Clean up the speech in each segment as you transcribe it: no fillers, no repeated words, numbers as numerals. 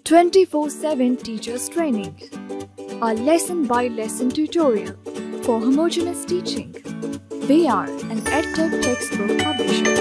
24/7 Teachers Training, a lesson-by-lesson tutorial for homogeneous teaching. We are an EdTech textbook publishers.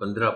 15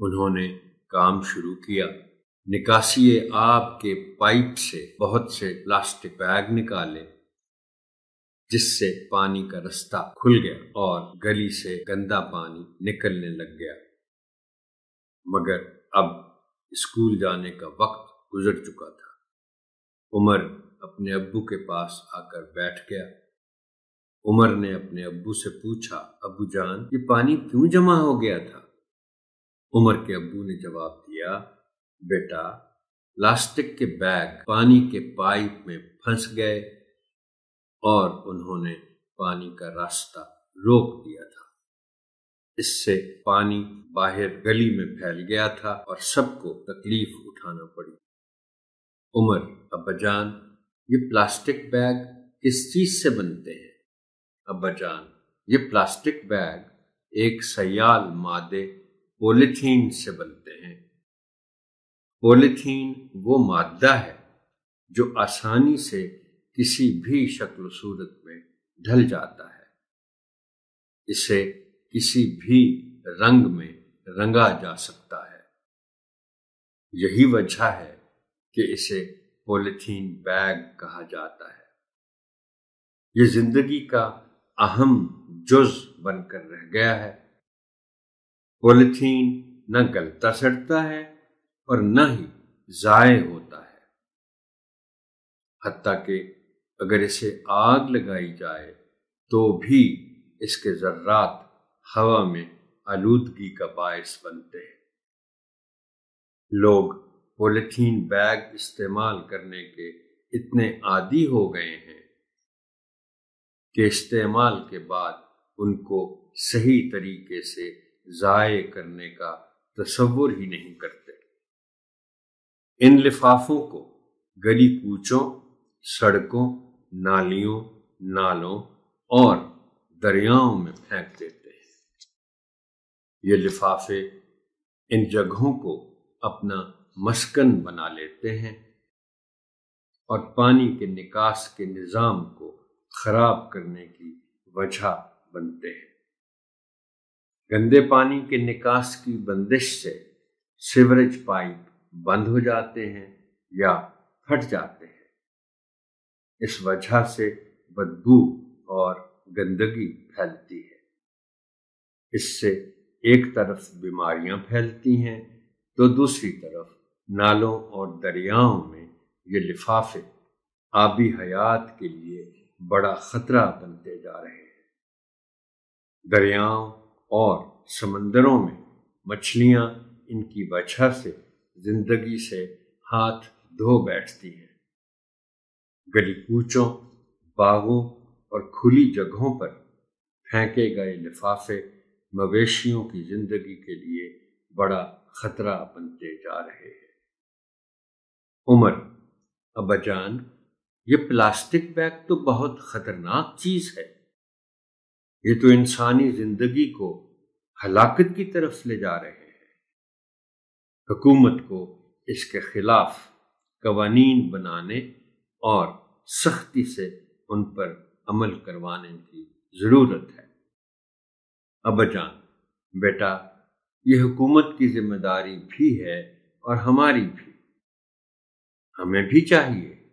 انہوں نے کام شروع کیا۔ نکاسی آب کے پائپ سے بہت سے پلاسٹک بیگ نکالے، جس سے پانی کا رستہ کھل گیا اور گلی سے گندا پانی نکلنے لگ گیا۔ مگر اب اسکول جانے کا وقت گزر چکا تھا۔ عمر اپنے ابو کے پاس آ کر بیٹھ گیا۔ عمر نے اپنے ابو سے پوچھا، ابو جان، یہ پانی کیوں جمع ہو گیا تھا؟ عمر کے ابو نے جواب دیا، بیٹا، پلاسٹک کے بیگ پانی کے پائپ میں پھنس گئے اور انہوں نے پانی کا راستہ روک دیا تھا۔ اس سے پانی باہر گلی میں پھیل گیا تھا اور سب کو تکلیف اٹھانا پڑی۔ عمر، ابا جان، یہ پلاسٹک بیگ کس چیز سے بنتے ہیں؟ ابا جان، یہ پلاسٹک بیگ ایک سیال مادے پولیتھین سے بنتے ہیں۔ پولیتھین وہ مادہ ہے جو آسانی سے کسی بھی شکل و صورت میں ڈھل جاتا ہے۔ اسے کسی بھی رنگ میں رنگا جا سکتا ہے۔ یہی وجہ ہے کہ اسے پولیتھین بیگ کہا جاتا ہے۔ یہ زندگی کا اہم جز بن کر رہ گیا ہے۔ پولیتھین نہ گلتا سڑتا ہے اور نہ ہی ضائع ہوتا ہے، حتیٰ کہ اگر اسے آگ لگائی جائے تو بھی اس کے ذرات ہوا میں آلودگی کا باعث بنتے ہیں۔ لوگ پولیتھین بیگ استعمال کرنے کے اتنے عادی ہو گئے ہیں کہ استعمال کے بعد ان کو صحیح طریقے سے ضائع کرنے کا تصور ہی نہیں کرتے۔ ان لفافوں کو گلی کوچوں، سڑکوں، نالیوں، نالوں اور دریاؤں میں پھینک دیتے ہیں۔ یہ لفافے ان جگہوں کو اپنا مسکن بنا لیتے ہیں اور پانی کے نکاس کے نظام کو خراب کرنے کی وجہ بنتے ہیں۔ گندے پانی کے نکاس کی بندش سے سیوریج پائپ بند ہو جاتے ہیں یا پھٹ جاتے ہیں۔ اس وجہ سے بدبو اور گندگی پھیلتی ہے۔ اس سے ایک طرف بیماریاں پھیلتی ہیں تو دوسری طرف نالوں اور دریاؤں میں یہ لفافے آبی حیات کے لیے بڑا خطرہ بنتے جا رہے ہیں۔ دریاؤں اور سمندروں میں مچھلیاں ان کی وجہ سے زندگی سے ہاتھ دھو بیٹھتی ہیں۔ گلی کوچوں، باغوں اور کھلی جگہوں پر پھینکے گئے لفافے مویشیوں کی زندگی کے لیے بڑا خطرہ بنتے جا رہے ہیں۔ عمر، ابا جان، یہ پلاسٹک بیگ تو بہت خطرناک چیز ہے۔ یہ تو انسانی زندگی کو ہلاکت کی طرف لے جا رہے ہیں۔ حکومت کو اس کے خلاف قوانین بنانے اور سختی سے ان پر عمل کروانے کی ضرورت ہے۔ ابا جان، بیٹا، یہ حکومت کی ذمہ داری بھی ہے اور ہماری بھی۔ ہمیں بھی چاہیے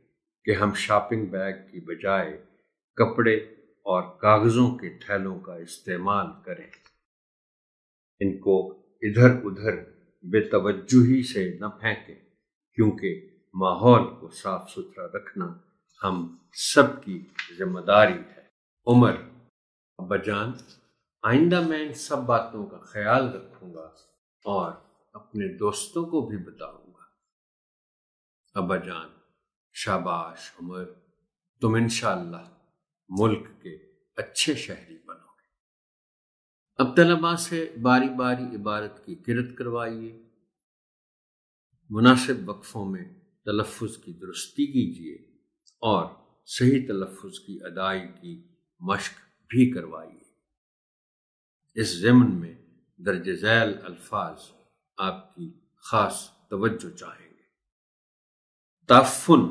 کہ ہم شاپنگ بیگ کی بجائے کپڑے اور کاغذوں کے تھیلوں کا استعمال کریں۔ ان کو ادھر ادھر بے توجہی سے نہ پھینکیں، کیونکہ ماحول کو صاف ستھرا رکھنا ہم سب کی ذمہ داری ہے۔ عمر، ابا جان، آئندہ میں ان سب باتوں کا خیال رکھوں گا اور اپنے دوستوں کو بھی بتاؤں گا۔ ابا جان، شاباش عمر، تم انشاءاللہ ملک کے اچھے شہری بنو گے۔ اب طلباء سے باری باری عبارت کی قرأت کروائیے۔ مناسب وقفوں میں تلفظ کی درستی کیجیے اور صحیح تلفظ کی ادائیگی کی مشق بھی کروائیے۔ اس ضمن میں درج ذیل الفاظ آپ کی خاص توجہ چاہیں گے۔ تعفن،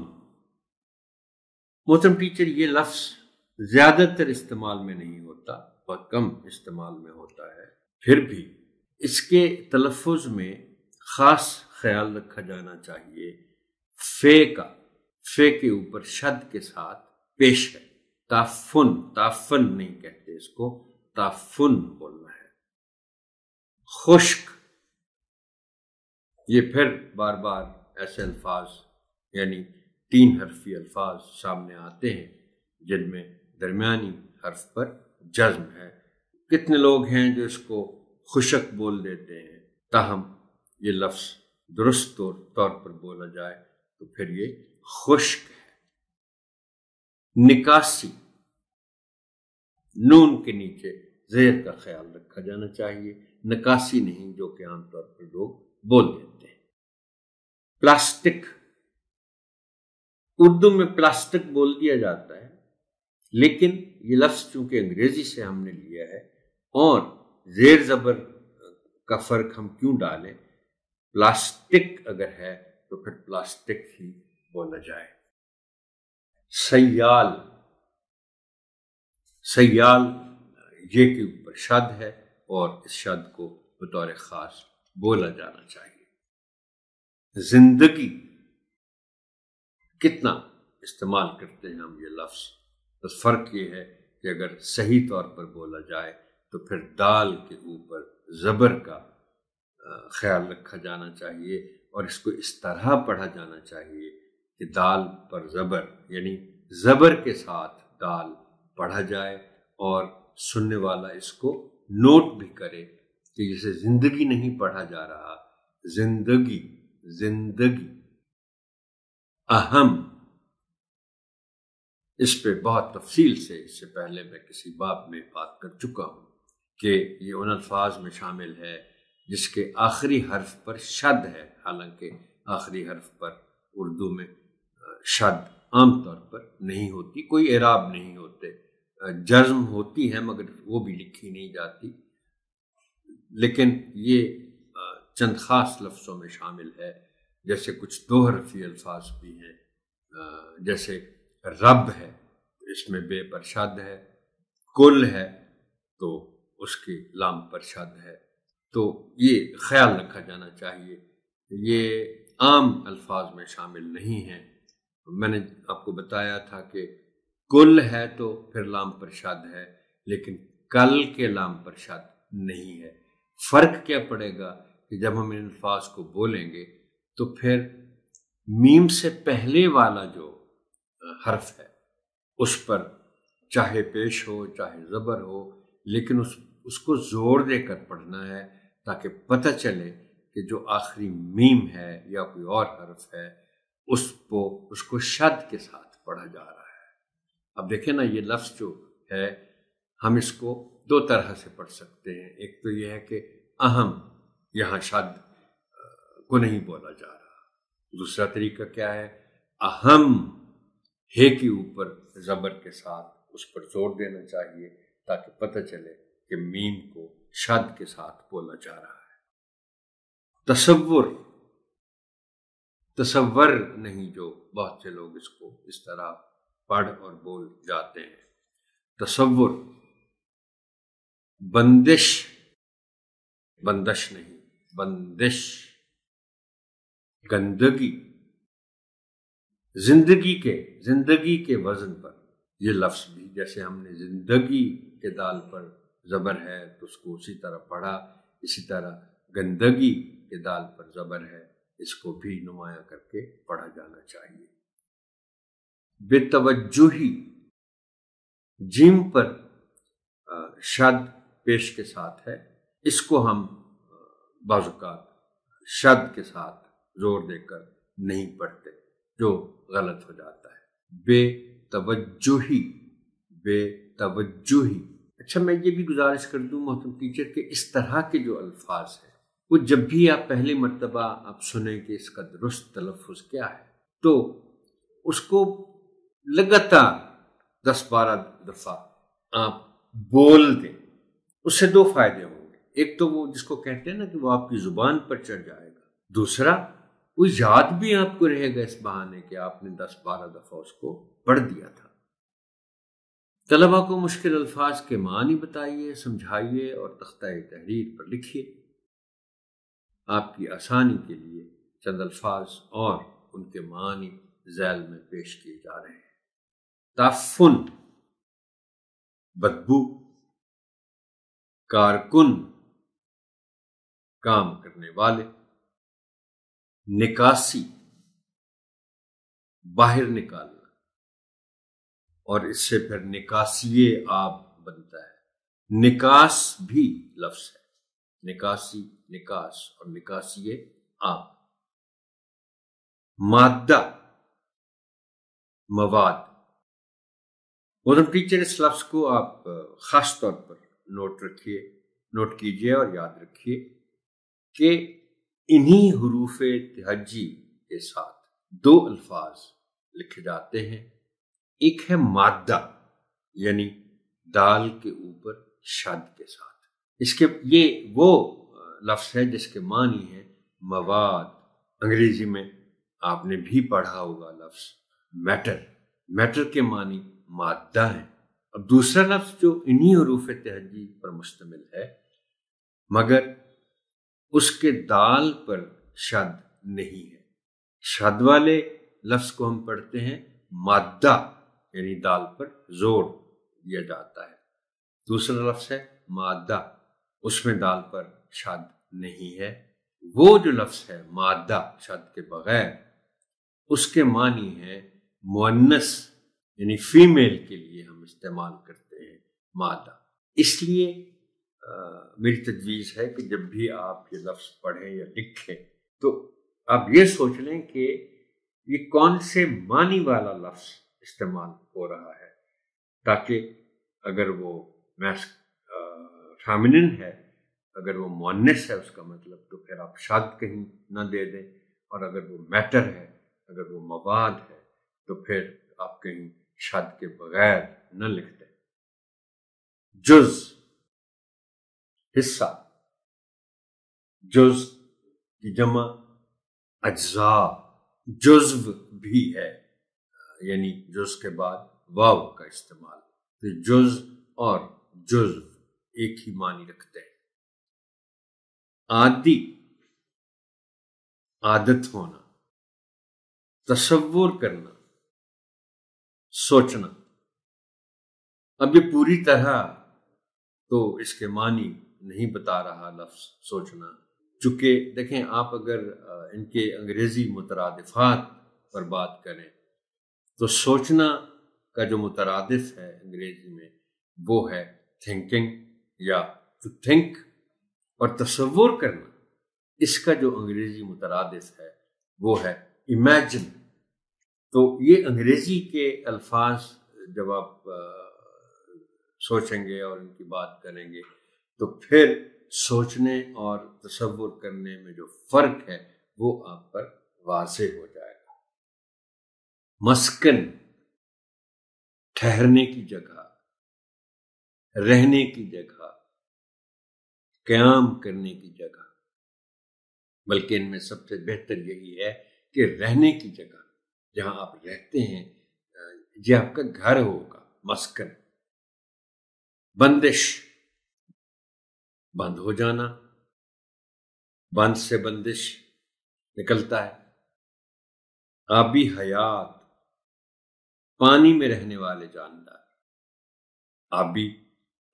محترم ٹیچر، یہ لفظ زیادہ تر استعمال میں نہیں ہوتا، بہت کم استعمال میں ہوتا ہے، پھر بھی اس کے تلفظ میں خاص خیال رکھا جانا چاہیے فے کا، فے کے اوپر شد کے ساتھ پیش ہے، تعفن نہیں کہتے اس کو، تعفن بولنا ہے۔ خشک، یہ پھر بار بار ایسے الفاظ یعنی 3 حرفی الفاظ سامنے آتے ہیں جن میں درمیانی حرف پر جزم ہے۔ کتنے لوگ ہیں جو اس کو خشک بول دیتے ہیں، تاہم یہ لفظ درست طور پر بولا جائے تو پھر یہ خشک ہے۔ نکاسی، نون کے نیچے زیر کا خیال رکھا جانا چاہیے، نکاسی نہیں جو کہ عام طور پر لوگ بول دیتے ہیں۔ پلاسٹک، اردو میں پلاسٹک بول دیا جاتا ہے، لیکن یہ لفظ چونکہ انگریزی سے ہم نے لیا ہے اور زیر زبر کا فرق ہم کیوں ڈالیں، پلاسٹک اگر ہے تو پھر پلاسٹک ہی بولا جائے۔ سیال، سیال یہ کے اوپر شد ہے اور اس شد کو بطور خاص بولا جانا چاہیے۔ زندگی، کتنا استعمال کرتے ہیں ہم یہ لفظ، بس فرق یہ ہے کہ اگر صحیح طور پر بولا جائے تو پھر دال کے اوپر زبر کا خیال رکھا جانا چاہیے اور اس کو اس طرح پڑھا جانا چاہیے کہ دال پر زبر یعنی زبر کے ساتھ دال پڑھا جائے اور سننے والا اس کو نوٹ بھی کرے کہ جسے زندگی نہیں پڑھا جا رہا، زندگی، زندگی۔ اہم، اس پہ بہت تفصیل سے اس سے پہلے میں کسی باب میں بات کر چکا ہوں کہ یہ ان الفاظ میں شامل ہے جس کے آخری حرف پر شد ہے، حالانکہ آخری حرف پر اردو میں شد عام طور پر نہیں ہوتی، کوئی اعراب نہیں ہوتے، جزم ہوتی ہے مگر وہ بھی لکھی نہیں جاتی، لیکن یہ چند خاص لفظوں میں شامل ہے، جیسے کچھ 2 حرفی الفاظ بھی ہیں، جیسے رب ہے اس میں بے پر شد ہے، کل ہے تو اس کی لام پر شد ہے، تو یہ خیال رکھا جانا چاہیے، یہ عام الفاظ میں شامل نہیں ہیں۔ میں نے آپ کو بتایا تھا کہ کل ہے تو پھر لام پر شد ہے، لیکن کل کے لام پر شد نہیں ہے۔ فرق کیا پڑے گا کہ جب ہم ان الفاظ کو بولیں گے تو پھر میم سے پہلے والا جو حرف ہے اس پر چاہے پیش ہو چاہے زبر ہو، لیکن اس کو زور دے کر پڑھنا ہے تاکہ پتہ چلے کہ جو آخری میم ہے یا کوئی اور حرف ہے اس کو شد کے ساتھ پڑھا جا رہا ہے۔ اب دیکھیں نا، یہ لفظ جو ہے ہم اس کو 2 طرح سے پڑھ سکتے ہیں، ایک تو یہ ہے کہ اہم، یہاں شد کو نہیں بولا جا رہا، دوسرا طریقہ کیا ہے، اہم ہے کے اوپر زبر کے ساتھ اس پر زور دینا چاہیے تاکہ پتہ چلے کہ میم کو شد کے ساتھ بولا جا رہا ہے۔ تصور نہیں، جو بہت سے لوگ اس کو اس طرح پڑھ اور بول جاتے ہیں، تصور۔ بندش، بندش نہیں، بندش۔ گندگی، زندگی کے وزن پر یہ لفظ بھی، جیسے ہم نے زندگی کے دال پر زبر ہے تو اس کو اسی طرح پڑھا، اسی طرح گندگی کے دال پر زبر ہے، اس کو بھی نمایاں کر کے پڑھا جانا چاہیے۔ بے توجہی، جیم پر شد پیش کے ساتھ ہے، اس کو ہم بعض اوقات شد کے ساتھ زور دے کر نہیں پڑھتے، جو غلط ہو جاتا ہے۔ بے توجہی، بے توجہی۔ اچھا، میں یہ بھی گزارش کر دوں محترم ٹیچر کہ اس طرح کے جو الفاظ ہیں وہ جب بھی آپ پہلی مرتبہ آپ سنیں کہ اس کا درست تلفظ کیا ہے تو اس کو لگاتار 10-12 دفعہ آپ بول دیں، اس سے 2 فائدے ہوں گے۔ ایک تو وہ جس کو کہتے ہیں نا کہ وہ آپ کی زبان پر چڑھ جائے گا، دوسرا وہ یاد بھی آپ کو رہے گا اس بہانے کہ آپ نے 10-12 دفعہ اس کو پڑھ دیا تھا۔ طلبہ کو مشکل الفاظ کے معنی بتائیے، سمجھائیے اور تختہ تحریر پر لکھیے۔ آپ کی آسانی کے لیے چند الفاظ اور ان کے معنی ذیل میں پیش کیے جا رہے ہیں۔ تعفن بدبو، کارکن کام کرنے والے، نکاسی باہر نکالنا، اور اس سے پھر نکاسیے آب بنتا ہے۔ نکاس بھی لفظ ہے، نکاسی نکاس اور نکاسیے آب۔ مادہ مواد۔ مودم ٹیچر، اس لفظ کو آپ خاص طور پر نوٹ کیجئے اور یاد رکھیے کہ انہی حروف تہجی کے ساتھ دو الفاظ لکھے جاتے ہیں۔ ایک ہے مادہ، یعنی دال کے اوپر شد کے ساتھ۔ یہ وہ لفظ ہے جس کے معنی ہے مواد۔ انگریزی میں آپ نے بھی پڑھا ہوگا لفظ میٹر۔ میٹر کے معنی مادہ ہیں۔ اب دوسرا لفظ جو انہی حروف تہجی پر مشتمل ہے مگر اس کے دال پر شد نہیں ہے، شد والے لفظ کو ہم پڑھتے ہیں مادہ، یعنی دال پر زور دیا جاتا ہے۔ دوسرا لفظ ہے مادہ، اس میں دال پر شد نہیں ہے۔ وہ جو لفظ ہے مادہ شد کے بغیر، اس کے معنی ہے مؤنث، یعنی فیمیل کے لیے ہم استعمال کرتے ہیں مادہ۔ اس لیے میری تجویز ہے کہ جب بھی آپ یہ لفظ پڑھیں یا لکھیں تو آپ یہ سوچ لیں کہ یہ کون سے معنی والا لفظ استعمال ہو رہا ہے، تاکہ اگر وہ فیمنن ہے، اگر وہ مؤنث ہے اس کا مطلب، تو پھر آپ شد کہیں نہ دے دیں، اور اگر وہ میٹر ہے، اگر وہ مواد ہے، تو پھر آپ کہیں شد کے بغیر نہ لکھ دیں۔ جز حصہ، جز کی جمع اجزاء، جزو بھی ہے، یعنی جز کے بعد واو کا استعمال، تو جز اور جزو ایک ہی معنی رکھتے ہیں۔ عادی، عادت ہونا، تصور کرنا، سوچنا۔ اب یہ پوری طرح تو اس کے معنی نہیں بتا رہا لفظ سوچنا، چونکہ دیکھیں آپ اگر ان کے انگریزی مترادفات پر بات کریں تو سوچنا کا جو مترادف ہے انگریزی میں وہ ہے تھنکنگ یا ٹو تھنک، اور تصور کرنا اس کا جو انگریزی مترادف ہے وہ ہے امیجن۔ تو یہ انگریزی کے الفاظ جب آپ سوچیں گے اور ان کی بات کریں گے تو پھر سوچنے اور تصور کرنے میں جو فرق ہے وہ آپ پر واضح ہو جائے گا۔ مسکن، ٹھہرنے کی جگہ، رہنے کی جگہ، قیام کرنے کی جگہ، بلکہ ان میں سب سے بہتر یہی ہے کہ رہنے کی جگہ، جہاں آپ رہتے ہیں یہ آپ کا گھر ہوگا، مسکن۔ بندش، بند ہو جانا، بند سے بندش نکلتا ہے۔ آبی حیات، پانی میں رہنے والے جاندار۔ آبی،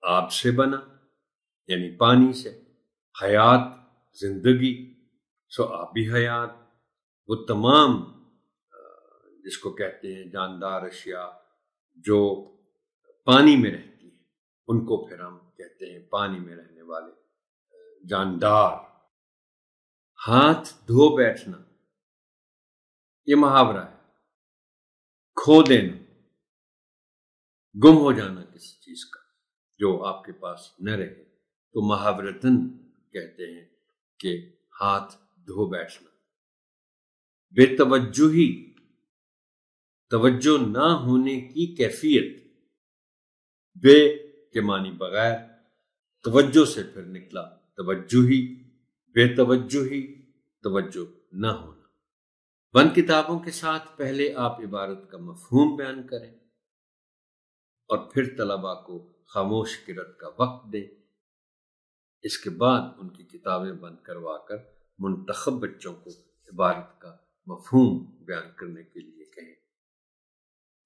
آب سے بنا یعنی پانی سے، حیات زندگی، سو آبی حیات وہ تمام جس کو کہتے ہیں جاندار اشیاء جو پانی میں رہتی ہیں، ان کو پھر ہم کہتے ہیں پانی میں رہنے والے جاندار۔ ہاتھ دھو بیٹھنا، یہ محاورہ ہے۔ کھو دینا، گم ہو جانا کسی چیز کا جو آپ کے پاس نہ رہے، تو محاورتن کہتے ہیں کہ ہاتھ دھو بیٹھنا۔ بے توجہی، توجہ نہ ہونے کی کیفیت، بے کے معنی بغیر، توجہ سے پھر نکلا توجہی، بے توجہی، توجہ نہ ہونا۔ بند کتابوں کے ساتھ پہلے آپ عبارت کا مفہوم بیان کریں اور پھر طلباء کو خاموش قرأت کا وقت دیں۔ اس کے بعد ان کی کتابیں بند کروا کر منتخب بچوں کو عبارت کا مفہوم بیان کرنے کے لیے کہیں۔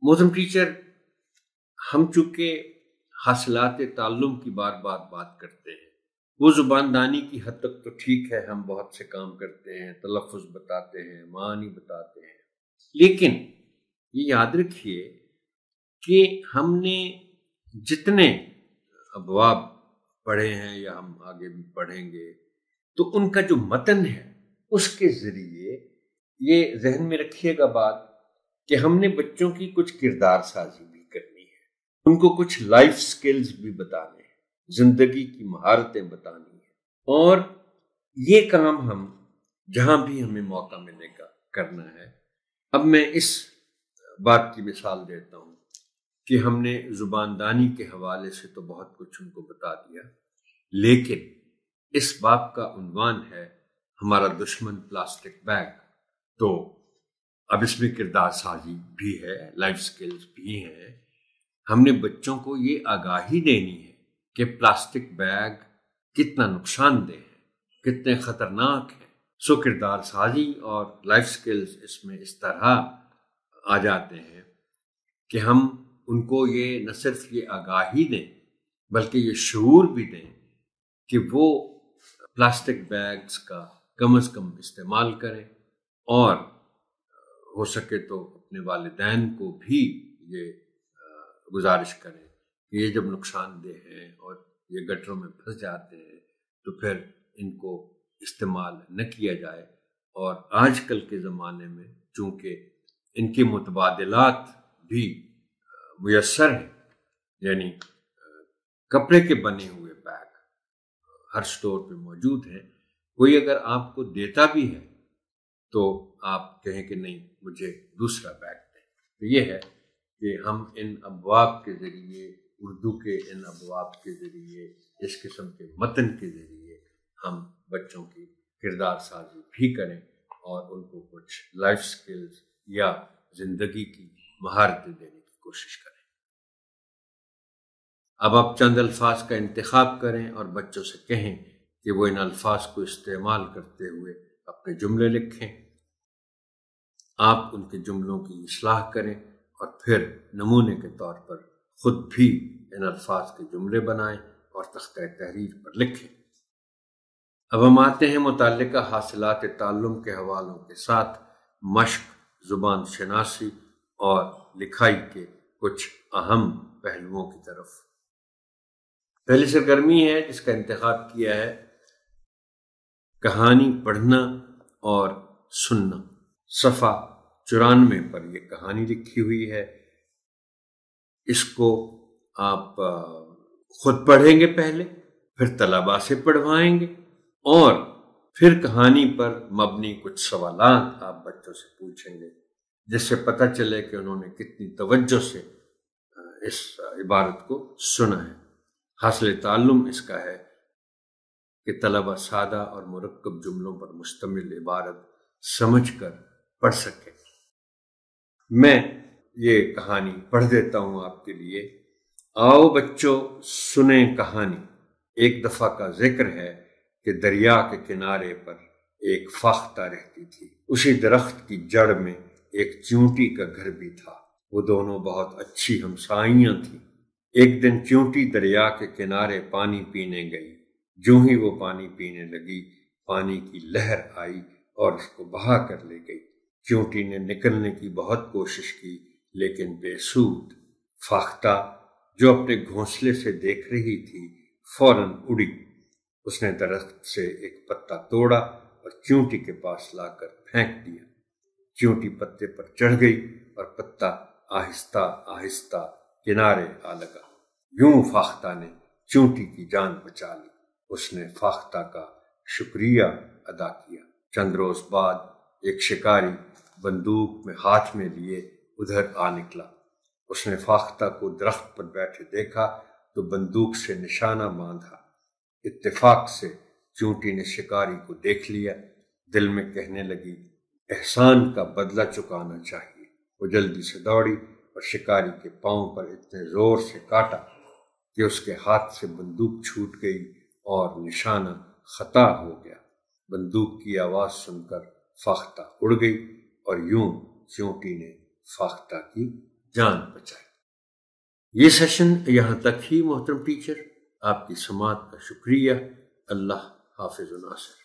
محترم ٹیچر، ہم چونکہ حاصلات تعلم کی بار بار بات کرتے ہیں، وہ زبان دانی کی حد تک تو ٹھیک ہے، ہم بہت سے کام کرتے ہیں، تلفظ بتاتے ہیں، معانی بتاتے ہیں، لیکن یہ یاد رکھیے کہ ہم نے جتنے ابواب پڑھے ہیں یا ہم آگے بھی پڑھیں گے، تو ان کا جو متن ہے اس کے ذریعے یہ ذہن میں رکھیے گا بات کہ ہم نے بچوں کی کچھ کردار سازی بھی کرنی ہے، ان کو کچھ لائف سکلز بھی بتانے ہیں، زندگی کی مہارتیں بتانی ہیں، اور یہ کام ہم جہاں بھی ہمیں موقع ملے گا کرنا ہے۔ اب میں اس بات کی مثال دیتا ہوں کہ ہم نے زبان دانی کے حوالے سے تو بہت کچھ ان کو بتا دیا، لیکن اس باب کا عنوان ہے ہمارا دشمن پلاسٹک بیگ، تو اب اس میں کردار سازی بھی ہے، لائف سکلز بھی ہیں۔ ہم نے بچوں کو یہ آگاہی دینی ہے کہ پلاسٹک بیگ کتنا نقصان دہ ہے، کتنے خطرناک ہے۔ سو کردار سازی اور لائف سکلز اس میں اس طرح آ جاتے ہیں کہ ہم ان کو یہ نہ صرف یہ آگاہی دیں بلکہ یہ شعور بھی دیں کہ وہ پلاسٹک بیگز کا کم از کم استعمال کریں، اور ہو سکے تو اپنے والدین کو بھی یہ گزارش کریں کہ یہ جب نقصان دہ ہیں اور یہ گٹروں میں پھنس جاتے ہیں تو پھر ان کو استعمال نہ کیا جائے۔ اور آج کل کے زمانے میں چونکہ ان کے متبادلات بھی میسر ہیں، یعنی کپڑے کے بنے ہوئے بیگ ہر سٹور پہ موجود ہیں، کوئی اگر آپ کو دیتا بھی ہے تو آپ کہیں کہ نہیں مجھے دوسرا بیگ دیں۔ تو یہ ہے کہ ہم ان ابواب کے ذریعے، اردو کے ان ابواب کے ذریعے، اس قسم کے متن کے ذریعے ہم بچوں کی کردار سازی بھی کریں اور ان کو کچھ لائف سکلز یا زندگی کی مہارتیں دینے کی کوشش کریں۔ اب آپ چند الفاظ کا انتخاب کریں اور بچوں سے کہیں کہ وہ ان الفاظ کو استعمال کرتے ہوئے اپنے جملے لکھیں۔ آپ ان کے جملوں کی اصلاح کریں اور پھر نمونے کے طور پر خود بھی ان الفاظ کے جملے بنائیں اور تختہ تحریر پر لکھیں۔ اب ہم آتے ہیں متعلقہ حاصلات تعلم کے حوالوں کے ساتھ مشق، زبان شناسی اور لکھائی کے کچھ اہم پہلوؤں کی طرف۔ پہلی سرگرمی ہے جس کا انتخاب کیا ہے کہانی پڑھنا اور سننا۔ صفحہ 94 پر یہ کہانی لکھی ہوئی ہے، اس کو آپ خود پڑھیں گے پہلے، پھر طلباء سے پڑھوائیں گے، اور پھر کہانی پر مبنی کچھ سوالات آپ بچوں سے پوچھیں گے، جس سے پتہ چلے کہ انہوں نے کتنی توجہ سے اس عبارت کو سنا ہے۔ حاصل تعلم اس کا ہے کہ طلباء سادہ اور مرکب جملوں پر مشتمل عبارت سمجھ کر پڑھ سکیں۔ میں یہ کہانی پڑھ دیتا ہوں آپ کے لیے۔ آؤ بچوں سنیں کہانی۔ ایک دفعہ کا ذکر ہے کہ دریا کے کنارے پر ایک فاختہ رہتی تھی، اسی درخت کی جڑ میں ایک چیونٹی کا گھر بھی تھا۔ وہ دونوں بہت اچھی ہمسائیاں تھیں۔ ایک دن چیونٹی دریا کے کنارے پانی پینے گئی۔ جو ہی وہ پانی پینے لگی، پانی کی لہر آئی اور اس کو بہا کر لے گئی۔ چیونٹی نے نکلنے کی بہت کوشش کی لیکن بے سود۔ فاختہ جو اپنے گھونسلے سے دیکھ رہی تھی فوراً اڑی۔ اس نے درخت سے ایک پتا توڑا اور چیونٹی کے پاس لا کر پھینک دیا۔ چیونٹی پتے پر چڑھ گئی اور پتا آہستہ آہستہ کنارے آ لگا۔ یوں فاختہ نے چیونٹی کی جان بچا لی۔ اس نے فاختہ کا شکریہ ادا کیا۔ چند روز بعد ایک شکاری بندوق میں ہاتھ میں لیے ادھر آ نکلا۔ اس نے فاختہ کو درخت پر بیٹھے دیکھا تو بندوق سے نشانہ باندھا۔ اتفاق سے چیونٹی نے شکاری کو دیکھ لیا، دل میں کہنے لگی احسان کا بدلہ چکانا چاہیے۔ وہ جلدی سے دوڑی اور شکاری کے پاؤں پر اتنے زور سے کاٹا کہ اس کے ہاتھ سے بندوق چھوٹ گئی اور نشانہ خطا ہو گیا۔ بندوق کی آواز سن کر فاختہ اڑ گئی اور یوں چیونٹی نے فاختہ کی جان بچائی۔ یہ سیشن یہاں تک ہی محترم ٹیچر، آپ کی سماعت کا شکریہ۔ اللہ حافظ و ناصر۔